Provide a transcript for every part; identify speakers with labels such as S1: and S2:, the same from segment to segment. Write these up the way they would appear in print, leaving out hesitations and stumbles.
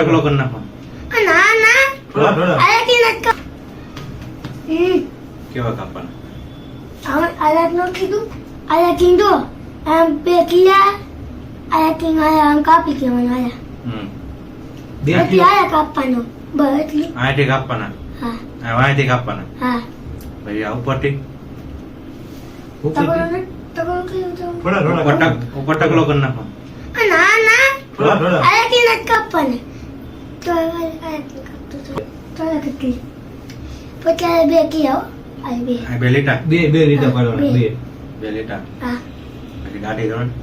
S1: ટકલો કરી નાખો.
S2: ના ના
S3: થોડા
S2: આયાથી નથી કાપ
S1: કેવા કાપવાના?
S2: હવે આયાત નો કીધું આયાથી દો આમ બે કિયા આયાથી આયા આમ કાપી કેવાનું આયા
S3: બે
S2: એટલે આયા કાપવાનો બસ એટલી
S1: અહીંથી કાપવાના.
S2: હા
S1: અહીંથી કાપવાના.
S2: હા
S1: પછી આ ઉપરથી
S2: તગડો કેવું તો
S3: થોડા
S1: ઉપર ટકલો કરી નાખો.
S2: ના ના
S3: થોડા
S2: આયાથી નથી કાપવાના તો આયાથી કાપતો તો કેટલી પછી આ બે કિયા આ બે
S1: આ 2 લીટા.
S3: બે રીતે પાડવાના બે
S1: 2 લીટા.
S2: હા
S1: પછી ગાડી કરવાની.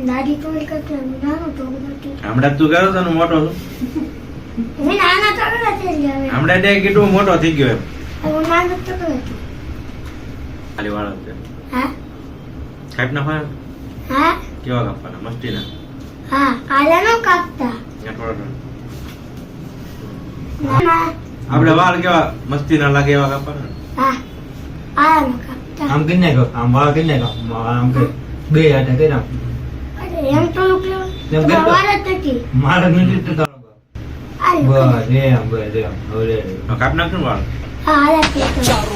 S2: દાદી તો કરતો નાનો તો નથી
S1: હમણાં તું કહેતો તને મોટો છું.
S2: મેં નાના તો નથી હવે
S1: હમણાં તે કીધું મોટો થઈ ગયો એમ.
S2: હું નાનો તો નથી
S1: ખાલી વાળો છે.
S2: હા
S1: કાપ નાખો.
S2: હા
S1: કેવા કાપવાના? મસ્તીના.
S2: હા આલા નો કાપતા
S1: ત્યાં થોડા
S2: ના
S1: આપણે વાળ કેવા મસ્તીના લાગે એવા કાપવાના.
S2: હા આલા નો કાપતા
S3: આમ કરી નાખો આમ વાળ કરી નાખો આમ કરી બે હાથે કરી નાખો
S2: અરે એમ તો
S3: એમ કરતો?
S2: વાર જ નથી
S3: મારે નથી તો તારો
S2: આલા
S3: બસ એમ હવે
S1: કાપ નાખજો ને વાળ.
S2: હા આલા કે
S4: ચારો